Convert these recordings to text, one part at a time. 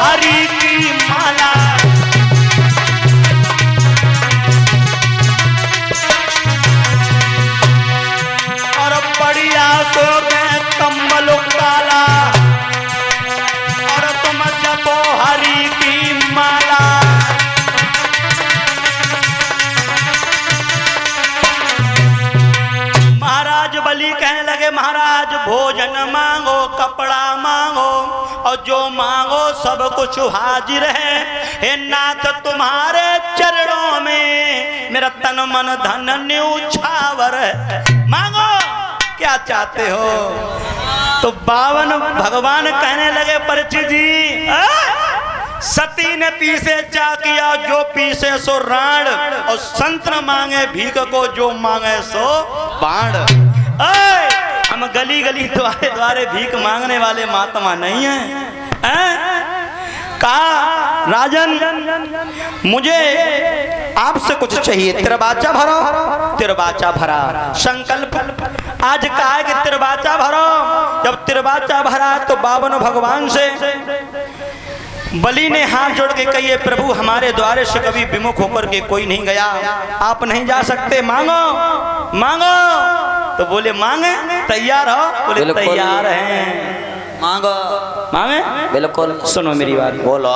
हरि की माला। और बढ़िया सो गए कम्बल काला, और तुम जपो हरि की माला। महाराज बलि कहने लगे, महाराज भोजन मांगो, कपड़ा मांगो, और जो मांगो सब कुछ हाजिर है। हे नाथ तुम्हारे चरणों में मेरा तन मन धन न्यौछावर है। मांगो क्या चाहते हो। तो बावन भगवान कहने लगे, परीक्षित जी सती ने पीसे चा किया, जो पीसे सो राण, और संत न मांगे भीख को, जो मांगे सो बाण। हम गली गली द्वारे द्वारे भीख मांगने वाले महात्मा नहीं हैं। कहा राजन मुझे आपसे कुछ चाहिए, तिरबाचा भरो। तिरबाचा भरा, संकल्प आज कहा है कि तिरबाचा भरो। जब तिरबाचा भरा तो बावन भगवान से बलि ने हाथ जोड़ के कहिए, प्रभु हमारे द्वारे से कभी विमुख होकर के कोई नहीं गया, आप नहीं जा सकते, मांगो मांगो। तो बोले मांगे, तैयार हो? बोले तैयार हैं। मांगो मांगे, बिल्कुल। सुनो मेरी बात, बोलो।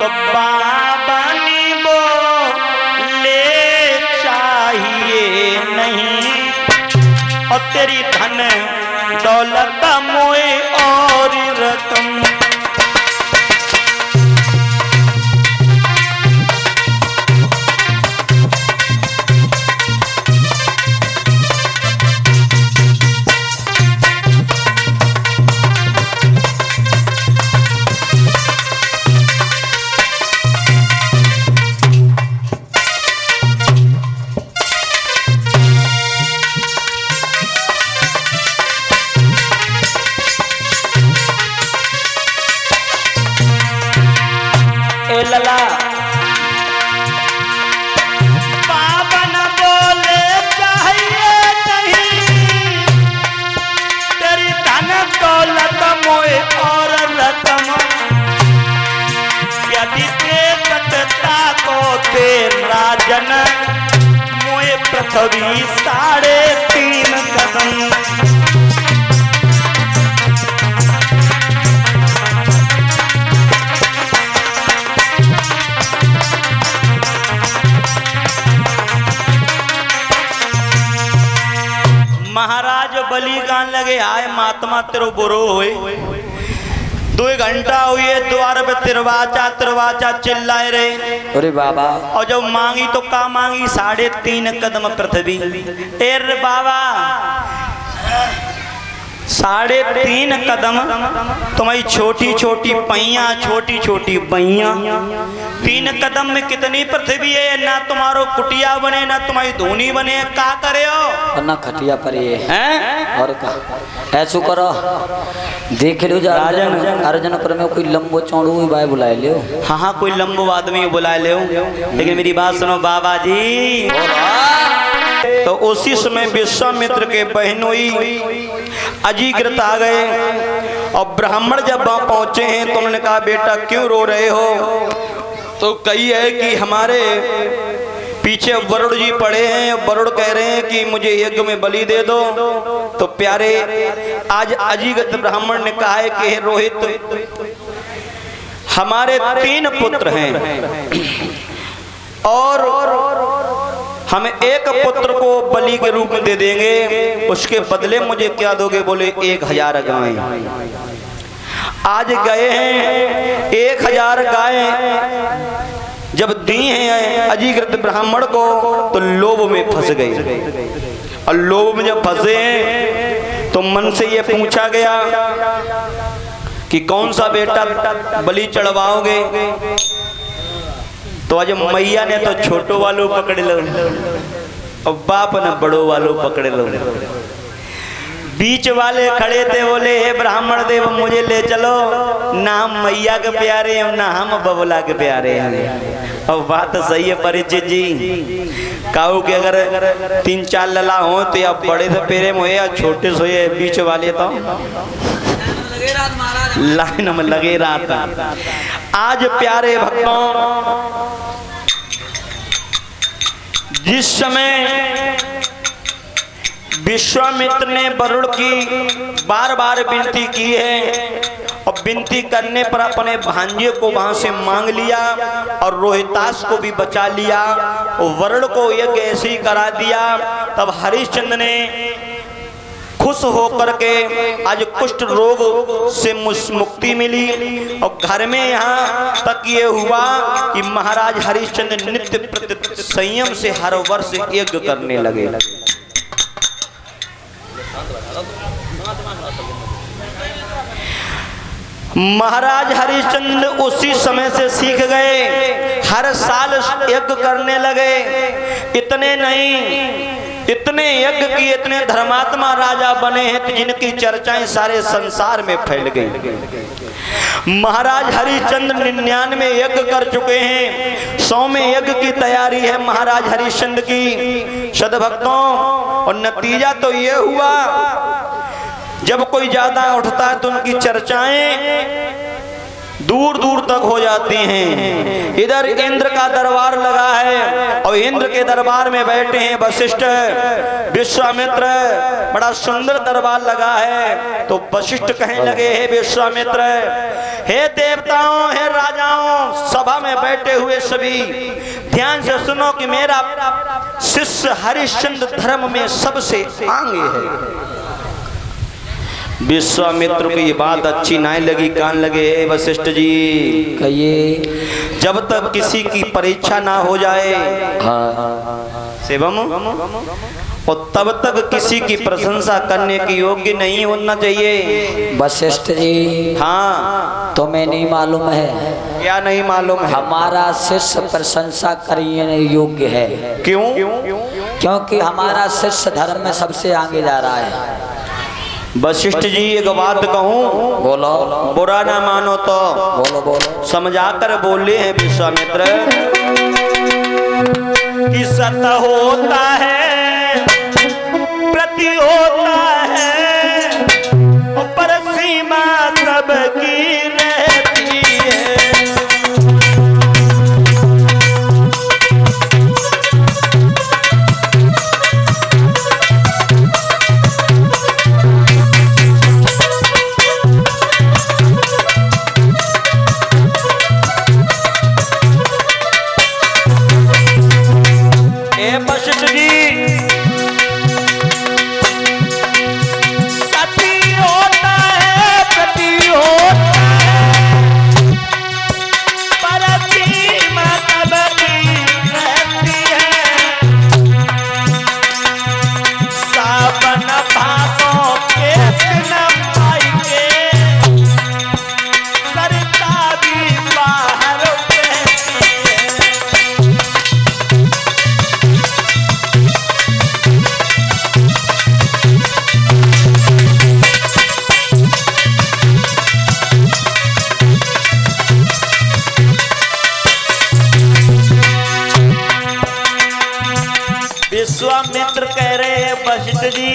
तो बाबा ने बोले चाहिए नहीं, और तेरी धन दौलत मोए और रकम। लला बाबन बोले चाहिए नहीं, तेरी धन दौलत मोए और रकम। यदि देखता को तेरा जन, मोए पृथ्वी 3.5 कदम। महाराज बलि गान लगे, आए महात्मा तेरो बुरो हुए। 2 घंटा हुए द्वार पे तिरवाचा तिरवाचा चिल्लाए रहे। अरे बाबा, और जब मांगी तो का मांगी, 3.5 कदम पृथ्वी। एर बाबा 3.5 कदम, तुम्हारी छोटी छोटी पैया, छोटी छोटी बैया। 3 कदम में कितनी पृथ्वी है। ना तुम्हारो कुटिया बने, ना तुम्हारी धोनी बने, का करे हो ना खटिया पर ये हैं। और का ऐसो करो, देख लो जा अर्जन पर में कोई लंबो चौड़ू भाई बुलाए लियो। हाँ हाँ, कोई लंबो आदमी बुला ले। लेकिन मेरी बात सुनो बाबा जी। तो उसी समय विश्वामित्र के बहनोई अजीकृत आ गए, और ब्राह्मण जब वहां पहुंचे हैं तो उन्होंने कहा, बेटा क्यों रो रहे हो। तो कही है कि हमारे पीछे वरुण जी पड़े हैं, वरुण कह रहे हैं कि मुझे यज्ञ में बलि दे दो। तो प्यारे आज अजीकृत ब्राह्मण ने कहा है कि रोहित हमारे 3 पुत्र हैं, और हम एक पुत्र को बलि के रूप में दे देंगे, उसके बदले मुझे क्या दोगे। बोले 1000 गायें। आज गए हैं 1000 गायें जब दी हैं अजीकृत ब्राह्मण को, तो लोभ में फंस गए। और लोभ में जब फंसे हैं तो मन से ये पूछा गया कि कौन सा बेटा बलि चढ़वाओगे। तो आज मैया ने तो छोटो वालों पकड़ लो, और बाप ने बड़ो वालों पकड़ लो। बीच वाले खड़े थे, बोले हे ब्राह्मण देव मुझे ले चलो, ना हम मैया के प्यारे हैं ना हम बबुला के प्यारे हैं। अब बात सही है परिचित जी, काऊ के अगर 3-4 लला हो तो या बड़े से पेरे में या छोटे से ये बीच वाले तो लाइन में लगे रात। आज प्यारे भक्तों, जिस समय विश्वामित्र ने वरुण की बार बार विनती की है और विनती करने पर अपने भांजे को वहां से मांग लिया और रोहितास को भी बचा लिया और वरुण को यज्ञ ऐसे ही करा दिया, तब हरिश्चंद्र ने खुश होकर के आज कुष्ठ रोग से मुक्ति मिली और घर में यहाँ तक ये हुआ कि महाराज हरिश्चंद्र नित्य प्रति संयम से हर वर्ष यज्ञ करने लगे। महाराज हरिश्चंद्र उसी समय से सीख गए, हर साल यज्ञ करने लगे। इतने नहीं, इतने यज्ञ किए, इतने धर्मात्मा राजा बने हैं जिनकी चर्चाएं सारे संसार में फैल गई। महाराज हरिश्चंद्र 99 यज्ञ कर चुके हैं, 100वें यज्ञ की तैयारी है महाराज हरिश्चंद्र की सद्भक्तों। और नतीजा तो ये हुआ, जब कोई ज्यादा उठता है तो उनकी चर्चाएं दूर दूर तक हो जाती हैं। इधर इंद्र का दरबार लगा है और इंद्र के दरबार में बैठे हैं वशिष्ठ, विश्वामित्र, बड़ा सुंदर दरबार लगा है। तो वशिष्ठ कहने लगे, हे विश्वामित्र, हे देवताओं, हे राजाओं, सभा में बैठे हुए सभी ध्यान से सुनो कि मेरा शिष्य हरिश्चंद्र धर्म में सबसे आगे है। विश्वामित्र को ये बात अच्छी नहीं लगी, कान लगे, वशिष्ठ जी कहिए। जब तक किसी की परीक्षा ना हो जाए शिवम, और तब तक किसी की प्रशंसा करने के योग्य नहीं होना चाहिए। वशिष्ठ जी, हाँ, तुम्हें नहीं मालूम है? क्या नहीं मालूम है? हमारा शिष्य प्रशंसा करने योग्य है। क्यों? क्योंकि हमारा शिष्य धर्म में सबसे आगे जा रहा है। वशिष्ठ जी एक बात कहूँ, बोलो, बुरा ना मानो तो बोलो बोलो। समझा कर बोले हैं विश्वामित्र कि सत होता है, प्रति होता है, पर सीमा सबकी रहती है। विश्वामित्र कह रहे हैं, वशिष्ठ जी,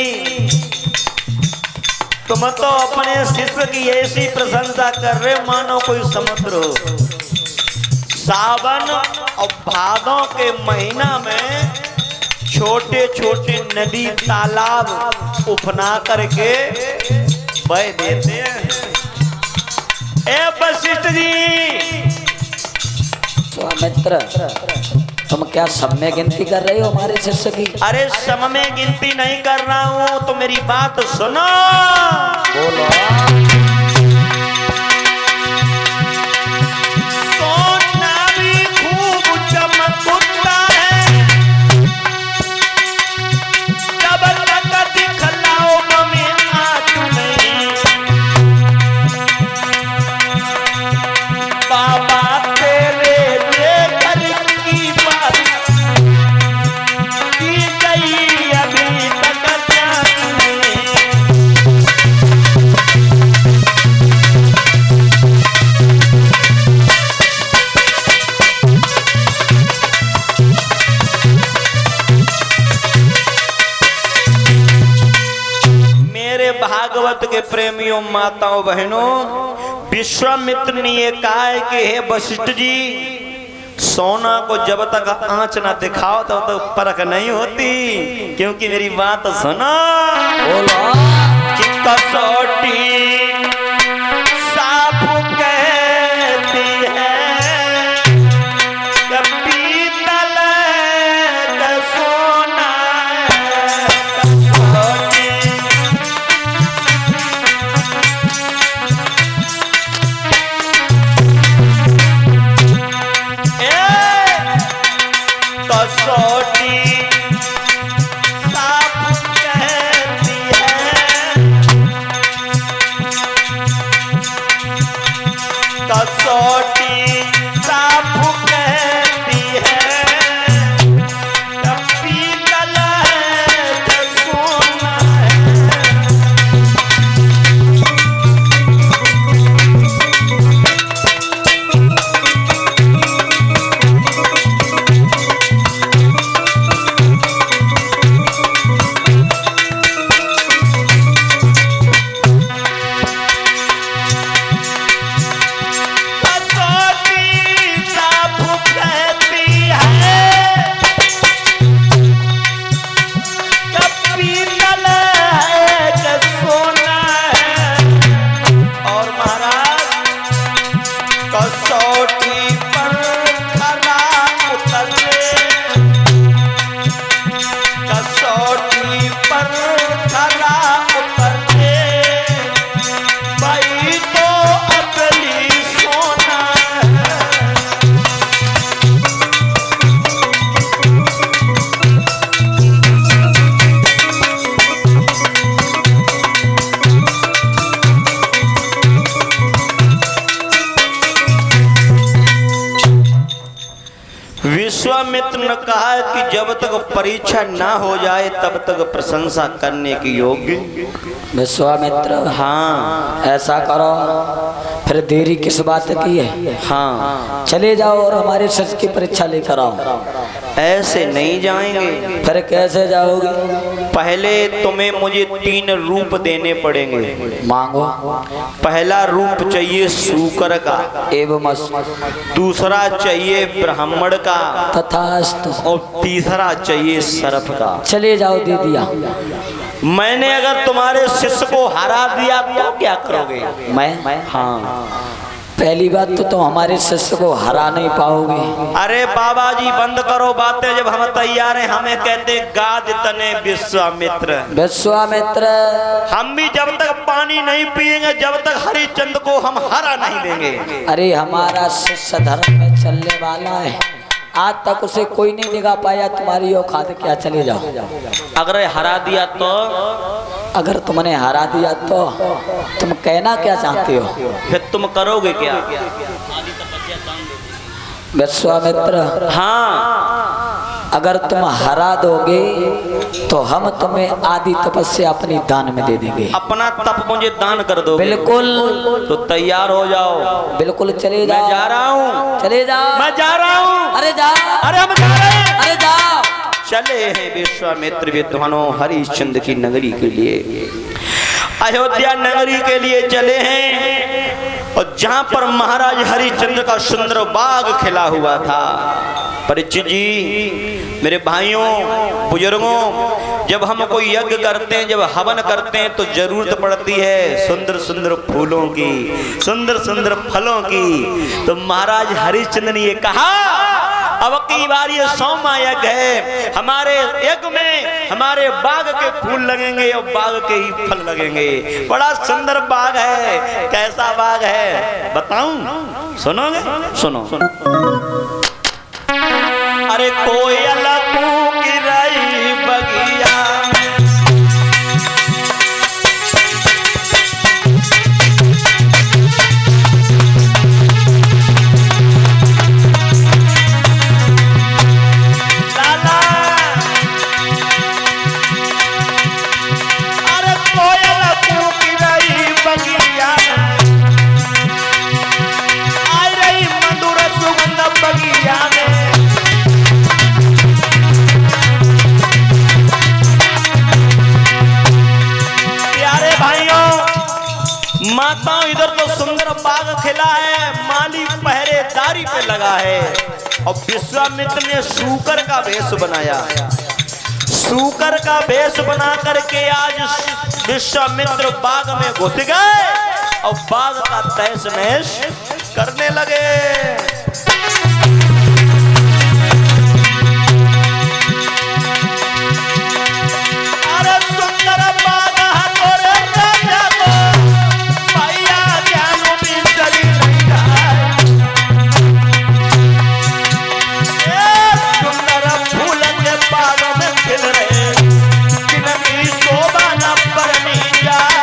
तुम तो अपने शिष्य की ऐसी प्रशंसा कर रहे मानो कोई समुद्र हो। सावन और भादों के महीना में छोटे छोटे नदी तालाब उफना करके बह देते हैं। ए वशिष्ठ जी, स्वामित्र, तुम क्या सब में गिनती कर रहे हो हमारे शिष्य की? अरे सब में गिनती नहीं कर रहा हूँ, तो मेरी बात सुनो। बोलो। सोना भी खूब चमकता है, जब तक दिखलाओ में आँख नहीं। बाबा तेरे लेकर की बात की गई अभी तक जान में। प्रेमियों, माताओं, बहनों, विश्वामित्र ने ये कहा है कि हे वशिष्ठ जी, सोना को जब तक आंच ना दिखाओ तब तक परख नहीं होती, क्योंकि मेरी बात सुनो। कि कसौटी साफ कहती है कि पीतल का सोना कसौटी। कसौटी साफ कहती है, कसौटी साफ कहती है, पीतल का सोना है। विश्वामित्र ने कहा कि जब तक परीक्षा ना हो जाए तब तक प्रशंसा करने की योग्य। विश्वामित्र, हाँ ऐसा करो, फिर देरी किस बात की है? हाँ, चले जाओ और हमारे सच की परीक्षा लेकर आओ। ऐसे नहीं जाएंगे। फिर कैसे जाओगे? पहले तुम्हें मुझे 3 रूप देने पड़ेंगे। मांगो। पहला रूप चाहिए सूकर का, एवं दूसरा चाहिए ब्राह्मण का, तथास्तु, और तीसरा चाहिए सर्प का। चले जाओ, दे दिया। मैंने अगर तुम्हारे शिष्य को हरा दिया तो क्या करोगे? मैं? हाँ, पहली बात तो तुम हमारे शिष्य को हरा नहीं पाओगे। अरे बाबा जी बंद करो बातें, जब हम तैयार हैं हमें कहते गाद तने विश्वामित्र। विश्वामित्र, हम भी जब तक पानी नहीं पिएंगे जब तक हरिश्चंद्र को हम हरा नहीं देंगे। अरे हमारा शिष्य धर्म में चलने वाला है, आज तक उसे कोई नहीं निगा पाया, तुम्हारी औकात क्या? चले जाओ। अगर हरा दिया तो? अगर तुमने हरा दिया तो तुम कहना क्या चाहते हो? फिर तुम करोगे क्या? विश्वामित्र, हाँ, अगर तुम हरा दोगे तो हम तुम्हें आदि तपस्या अपनी दान में दे देंगे। अपना तप मुझे दान कर दो। बिल्कुल। तो तैयार हो जाओ। बिल्कुल, चले जाओ। मैं जा रहा हूँ। चले जाओ। मैं जा रहा हूँ। अरे जाओ। अरे हम जा रहे हैं। अरे जाओ। चले हैं विश्वामित्र विद्वानों हरिश्चंद्र की नगरी के लिए, अयोध्या नगरी के लिए चले हैं, और जहां पर महाराज हरिश्चंद्र का सुंदर बाग खिला हुआ था। परीक्षित जी, मेरे भाइयों, बुजुर्गों, जब हम कोई यज्ञ करते हैं, जब हवन करते हैं, तो जरूरत पड़ती है सुंदर सुंदर फूलों की, सुंदर सुंदर फलों की। तो महाराज हरिश्चंद्र ने ये कहा, अब की बार ये सौमा यज्ञ है, हमारे यज्ञ में हमारे बाग के फूल लगेंगे और बाग के ही फल लगेंगे। बड़ा सुंदर बाग है। कैसा बाग है बताऊं? सुनोगे? सुनो, सुनो। अरे कोयल कूक रही बगिया, आ रही मधुर सुगंध बगिया में। दिखाता हूँ। इधर तो सुंदर बाग खिला है, माली पहरेदारी पे लगा है और विश्वामित्र ने सूकर का वेश बनाया। सूकर का वेश बना करके आज विश्वामित्र बाग में घुस गए और बाग का तहस नहस करने लगे। अरे सुंदर बाग हमारे राजा को भैया ज्ञान भी चली नहीं जाए। सुंदर फूल के बाग में खिल रहे, जिनकी शोभा न परनी जाए।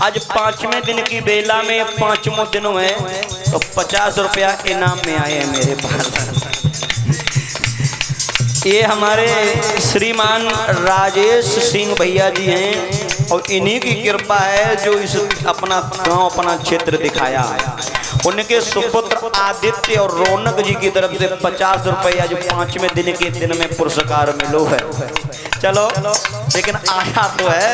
आज 5वें दिन की बेला में 5वां दिन है तो 50 रुपया इनाम में आए हैं मेरे पास। ये हमारे श्रीमान राजेश सिंह भैया जी हैं और इन्हीं की कृपा है जो इस अपना गांव अपना क्षेत्र दिखाया है। उनके सुपुत्र आदित्य और रौनक जी की तरफ से 50 रुपया जो 5वें दिन के दिन में पुरस्कार मिलो है। चलो लेकिन आया तो है।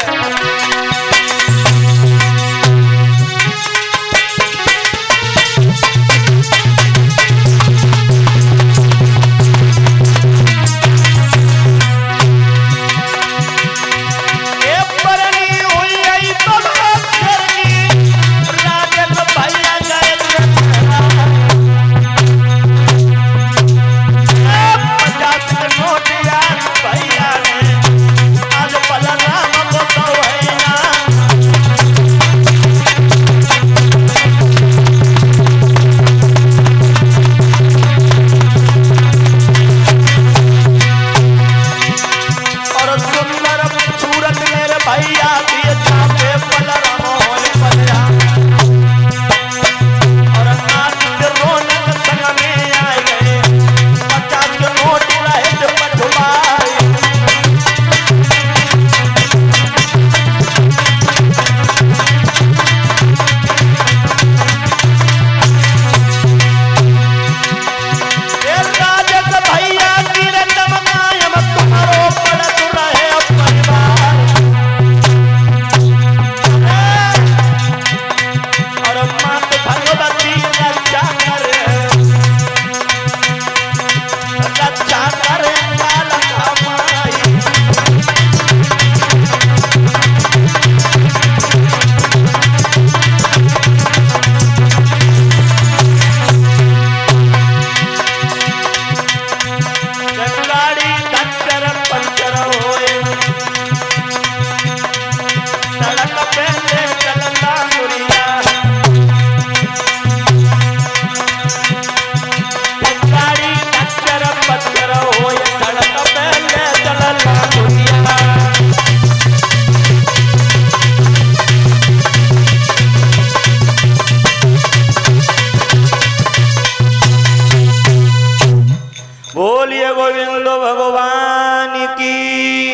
बोलिए गोविंद भगवान की,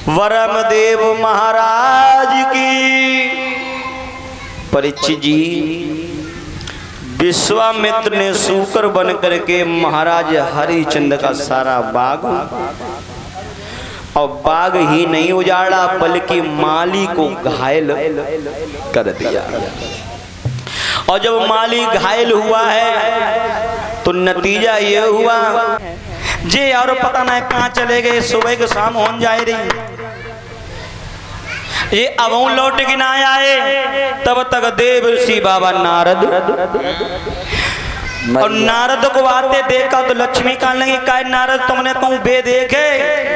वरमदेव महाराज की। परीक्षित जी, विश्वामित्र ने सूकर बन करके महाराज हरिश्चंद्र का सारा बाग और बाग ही नहीं उजाड़ा बल्कि माली को घायल कर दिया। और जब माली घायल हुआ है तो नतीजा ये हुआ जे और पता नहीं कहाँ चले गए। सुबह के शाम हो जाए रही, ये अब लौट के ना आए। तब तक देव ऋषि बाबा नारद और नारद को आते देखा तो लक्ष्मी कहने लगी काय नारद तुमने कहूँ बे देखे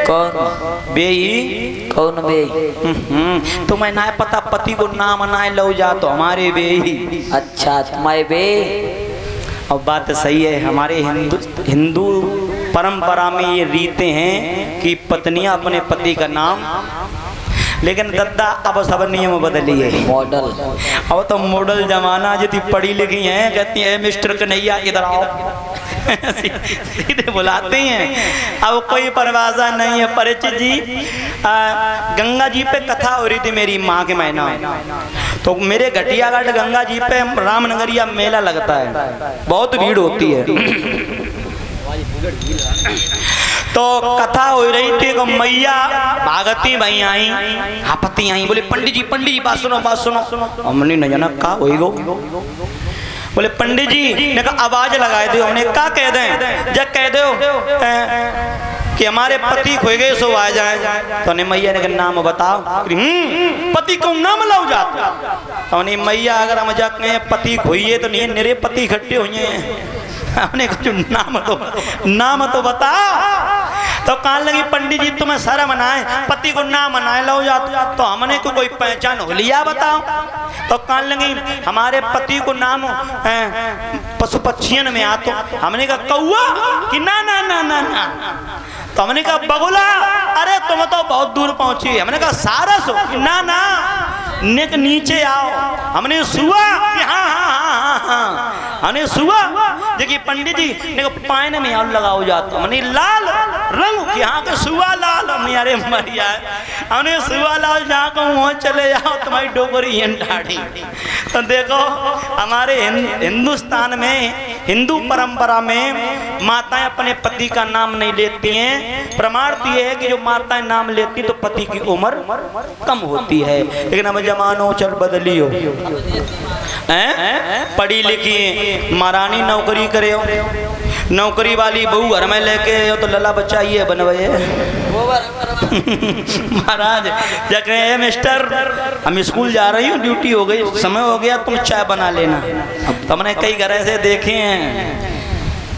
कौन बे ही कौन बे तुम्हें ना पता पति को ना मनाए लो जा तो हमारे बे ही। अच्छा तुम्हारे बे। और बात सही है, हमारे हिंदू परंपरा में ये रीते हैं कि पत्नियां अपने पति का नाम, लेकिन दद्दा अब सब नियम बदली है। मॉडल अब तो मॉडल जमाना जितनी पढ़ी लिखी हैं कहती है मिस्टर कन्हैया इधर आओ सीधे बुलाते हैं। अब कोई परवाजा नहीं है। परिचित जी गंगा जी पे कथा हो रही थी मेरी माँ के महीना, तो मेरे घटिया घाट गंगा जी पे रामनगरिया मेला लगता है, बहुत भीड़ होती है। तो कथा हो रही थी को मैया भागती भाई आई आपत्ति आई, बोले पंडित जी बात सुनो। हमने न जाना का होएगो, बोले पंडित जी ने कहा आवाज लगाए दो। हमने का कह दें जब कह दो कि हमारे पति खोए गए सो आ जाए, तो ने मैया ने कहा नाम बताओ। पति को नाम लाओ जाता, तो ने मैया अगर हम जाके पति खोइए तो नहीं मेरे पति इकट्ठे हुए हैं, हमने कुछ नाम तो बता। तो कहने लगी पंडित जी तुम्हें शर्म मनाए पति को ना मनाए लो जा, तो हमने को कोई पहचान हो लिया बताओ। तो कहने लगी हमारे पति को नाम पशु पक्षियों में आ, तो हमने कहा कौआ कि ना ना ना ना ना, तो हमने कहा बगुला, अरे तुम तो बहुत दूर पहुंची। हमने कहा सारस कि ना ना नेक नीचे आओ। हमने सुआ हमने सुआ देखिए पंडित जी ने पानी में और लगाओ जाता, हमने लाल रंग यहाँ के सुआ लाल, हमने अरे मरिया हमने सुआ लाल जहाँ को वहाँ चले जाओ तुम्हारी डोगरी दाढ़ी। तो देखो हमारे हिंदुस्तान में हिंदू परंपरा में माताएं अपने पति का नाम नहीं लेती हैं। प्रमाण तो ये है कि जो माताएं नाम लेती तो पति की उम्र कम होती है, लेकिन अब जमानो चल बदली हो, पढ़ी लिखी महारानी नौकरी करे हो, नौकरी वाली बहू घर में लेके हो तो लला बच्चा ये बनवाए महाराज जगह मिस्टर हम स्कूल जा रही हूँ ड्यूटी हो गई समय हो गया तुम चाय बना लेना। तो हमने कई घर ऐसे देखे हैं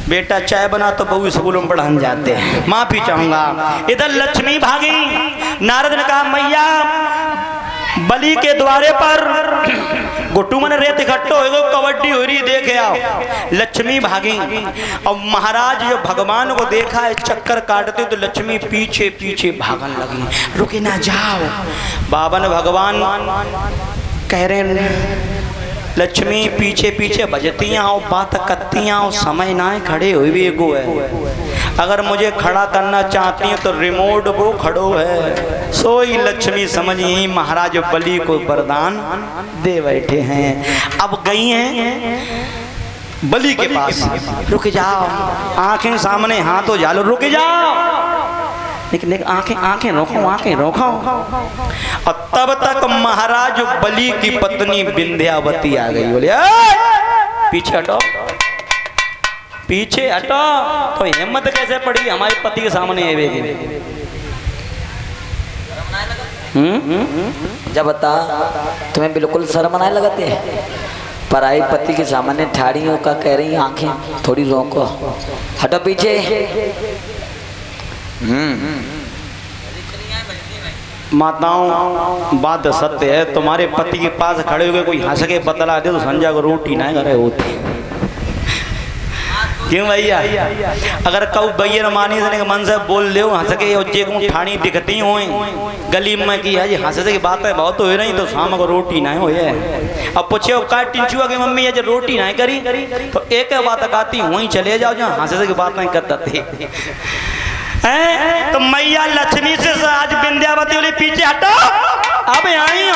बेटा चाय बना तो बहू स्कूल में पढ़ाने जाते हैं। माफी चाहूंगा। इधर लक्ष्मी भागी, नारद ने कहा मैया बलि के द्वारे पर गुट्टू मन रेत इकट्ठो हो कबड्डी हो रही देखे आओ। लक्ष्मी भागी और महाराज जो भगवान को देखा है चक्कर काटते तो लक्ष्मी पीछे पीछे भागन लगी, रुके ना जाओ। बाबन भगवान कह रहे लक्ष्मी पीछे पीछे बजती आओ बात करती आओ, समय ना खड़े हुए भी एगो है, अगर मुझे खड़ा करना चाहती है तो रिमोट वो खड़ो है। सोई लक्ष्मी समझी महाराज बलि को वरदान दे बैठे हैं। अब गई हैं बलि के पास, रुक जाओ आंखें सामने हाथों जालो, रुक जाओ लेकिन आंखें रोको। और तब तक महाराज बलि की पत्नी विंध्यावती आ गई। बोले पीछे हटो पीछे हटो। तो हिम्मत कैसे पड़ी हमारे पति के सामने जब बता तुम्हें बिल्कुल शर्म आने लगते हैं, पराई पति के सामने ठाड़ियों का कह रही आंखें थोड़ी रोको, हटो पीछे। माताओं बात सत्य है, तुम्हारे पति के पास खड़े हुए कोई हंस के बतला दे तो संजय को रोटी ना करे होती। क्यों भैया अगर कऊ भैया मानी से मन से बोल ले हंस के जे को ठाणी दिखती हो गली में की है हंस से की बात है बहुत हो रही तो शाम को रोटी ना हो। अब पूछे का टिंचुआ की मम्मी ये रोटी ना करी तो एक बात कहती वहीं चले जाओ जहाँ हंस से की बात नहीं करता थे। तो मैया लक्ष्मी से आज विंध्यावती बोली पीछे हटो, अब आई हो